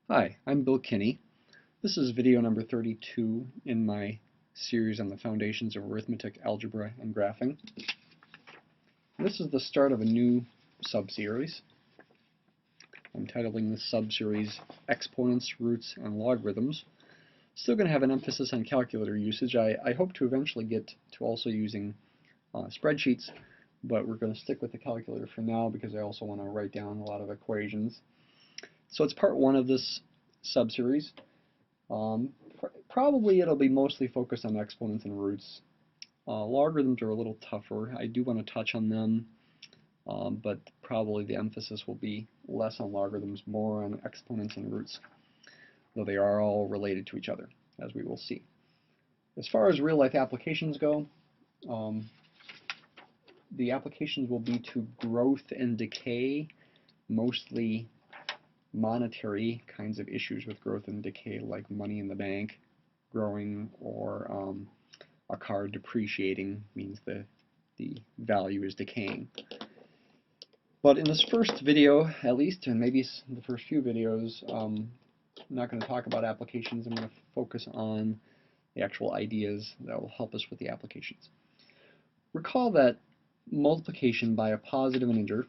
Hi, I'm Bill Kinney. This is video number 32 in my series on the foundations of arithmetic, algebra, and graphing. This is the start of a new subseries. I'm titling this subseries Exponents, Roots, and Logarithms. Still going to have an emphasis on calculator usage. I hope to eventually get to also using spreadsheets, but we're going to stick with the calculator for now because I also want to write down a lot of equations. So it's part one of this subseries. Probably it'll be mostly focused on exponents and roots. Logarithms are a little tougher. I do want to touch on them, but probably the emphasis will be less on logarithms, more on exponents and roots, though they are all related to each other, as we will see. As far as real-life applications go, the applications will be to growth and decay, mostly monetary kinds of issues with growth and decay, like money in the bank growing, or a car depreciating, means the value is decaying. But in this first video, at least, and maybe the first few videos, I'm not going to talk about applications. I'm going to focus on the actual ideas that will help us with the applications. Recall that multiplication by a positive integer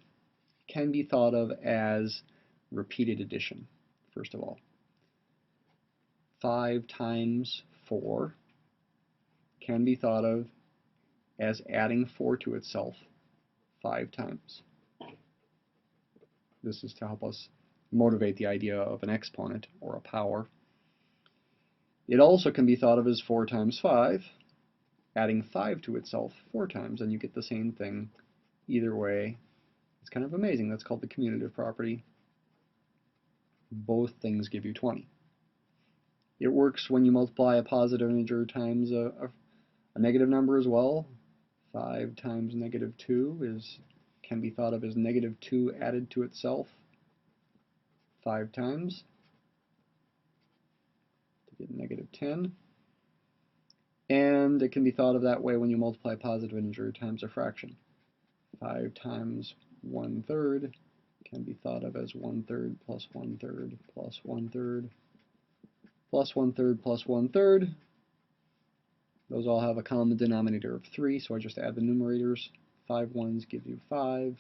can be thought of as repeated addition, first of all. 5 times 4 can be thought of as adding 4 to itself 5 times. This is to help us motivate the idea of an exponent or a power. It also can be thought of as 4 times 5, adding 5 to itself 4 times, and you get the same thing either way. It's kind of amazing. That's called the commutative property. Both things give you 20. It works when you multiply a positive integer times a negative number as well. 5 times negative 2 can be thought of as negative 2 added to itself 5 times to get negative 10. And it can be thought of that way when you multiply a positive integer times a fraction. 5 times 1/3 can be thought of as 1/3 plus 1/3 plus 1/3 plus 1/3 plus 1/3. Those all have a common denominator of 3, so I just add the numerators. 5 ones give you 5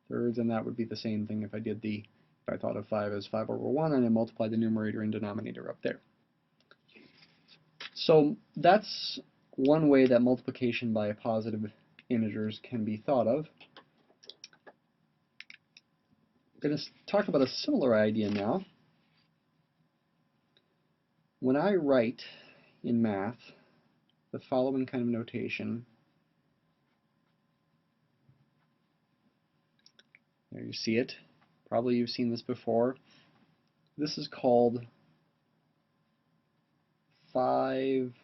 thirds, and that would be the same thing if I thought of 5 as 5 over 1 and I multiplied the numerator and denominator up there. So that's one way that multiplication by positive integers can be thought of. I'm going to talk about a similar idea now. When I write in math the following kind of notation, there you see it. Probably you've seen this before. This is called 5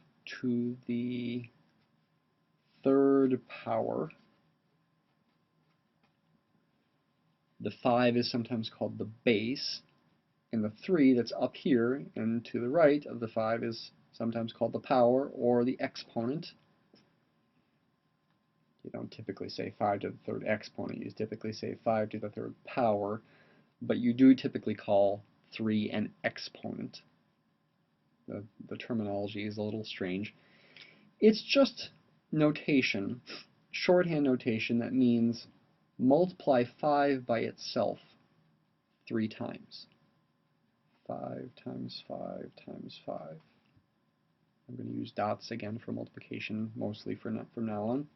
to the 3rd power. The 5 is sometimes called the base, and the 3 that's up here and to the right of the 5 is sometimes called the power or the exponent. You don't typically say 5 to the 3rd exponent, you typically say 5 to the 3rd power, but you do typically call 3 an exponent. The terminology is a little strange. It's just notation, shorthand notation, that means multiply 5 by itself 3 times. 5 times 5 times 5. I'm going to use dots again for multiplication, mostly from now on.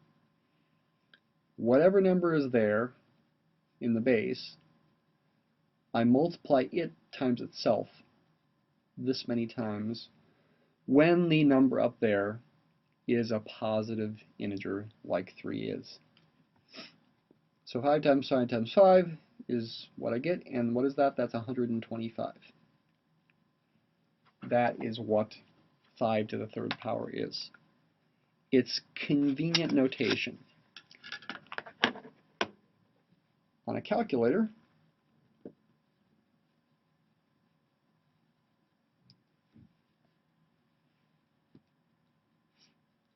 Whatever number is there in the base, I multiply it times itself this many times when the number up there is a positive integer like 3 is. So 5 times 5 times 5 is what I get, and what is that? That's 125. That is what 5 to the 3rd power is. It's convenient notation. On a calculator,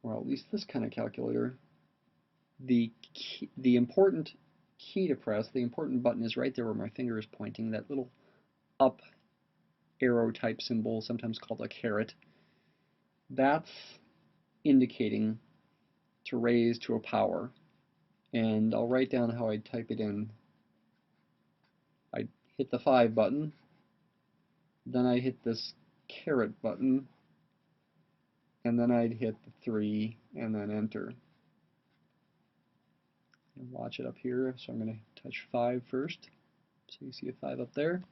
or at least this kind of calculator, the important key to press, the important button is right there where my finger is pointing, that little up arrow type symbol, sometimes called a caret. That's indicating to raise to a power. And I'll write down how I type it in. I hit the 5 button, then I hit this caret button, and then I'd hit the 3 and then enter. And watch it up here, so I'm going to touch 5 first. So you see a 5 up there.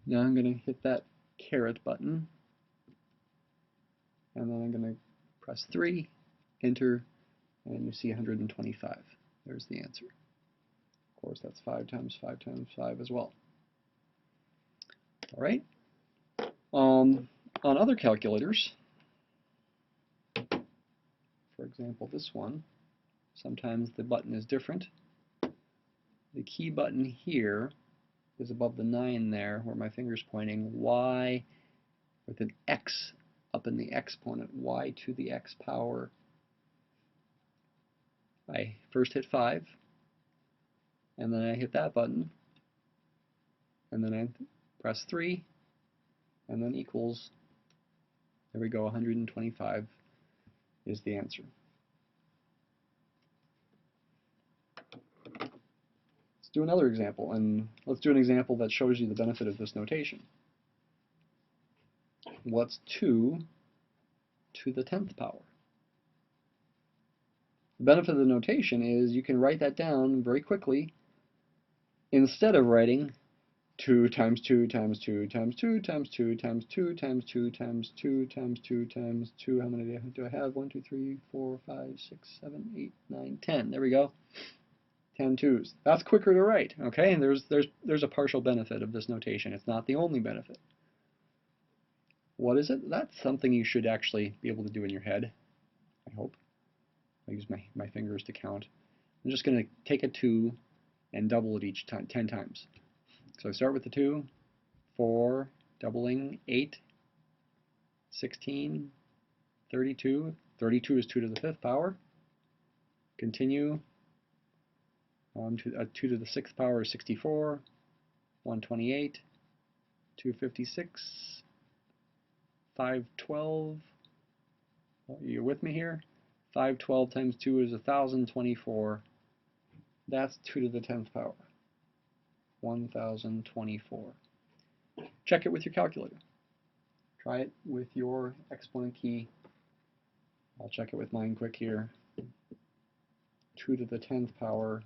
Now I'm going to hit that caret button, and then I'm going to press 3, enter, and you see 125. There's the answer. Of course, that's 5 times 5 times 5 as well. All right. On other calculators, for example, this one, sometimes the button is different. The key button here is above the 9 there, where my finger's pointing, y with an x up in the exponent, y to the x power. I first hit 5, and then I hit that button, and then I press 3, and then equals, there we go, 125 is the answer. Let's do another example, and let's do an example that shows you the benefit of this notation. What's 2 to the 10th power? The benefit of the notation is you can write that down very quickly instead of writing 2 times 2 times 2 times 2 times 2 times 2 times 2 times 2 times 2 times 2. How many do I have? 1, 2, 3, 4, 5, 6, 7, 8, 9, 10. There we go. 10 twos. That's quicker to write, okay? And there's a partial benefit of this notation. It's not the only benefit. What is it? That's something you should actually be able to do in your head, I hope. I use my fingers to count. I'm just going to take a 2 and double it each time, 10 times. So I start with the 2, 4, doubling, 8, 16, 32. 32 is 2 to the 5th power. Continue. 2 to the 6th power is 64, 128, 256, 512. Are you with me here? 512 times 2 is 1,024. That's 2 to the 10th power. 1,024. Check it with your calculator. Try it with your exponent key. I'll check it with mine quick here. 2 to the 10th power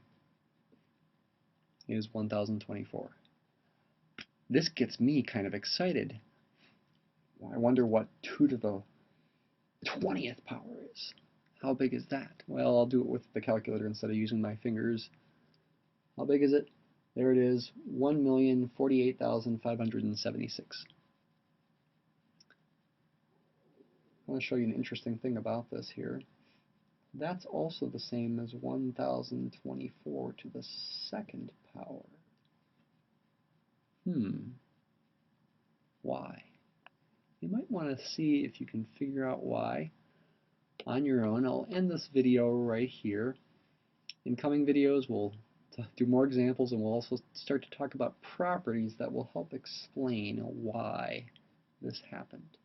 is 1,024. This gets me kind of excited. I wonder what 2 to the 20th power is. How big is that? Well, I'll do it with the calculator instead of using my fingers. How big is it? There it is, 1,048,576. I want to show you an interesting thing about this here. That's also the same as 1,024 to the 2nd power. Why? You might want to see if you can figure out why on your own. I'll end this video right here. In coming videos, we'll do more examples, and we'll also start to talk about properties that will help explain why this happened.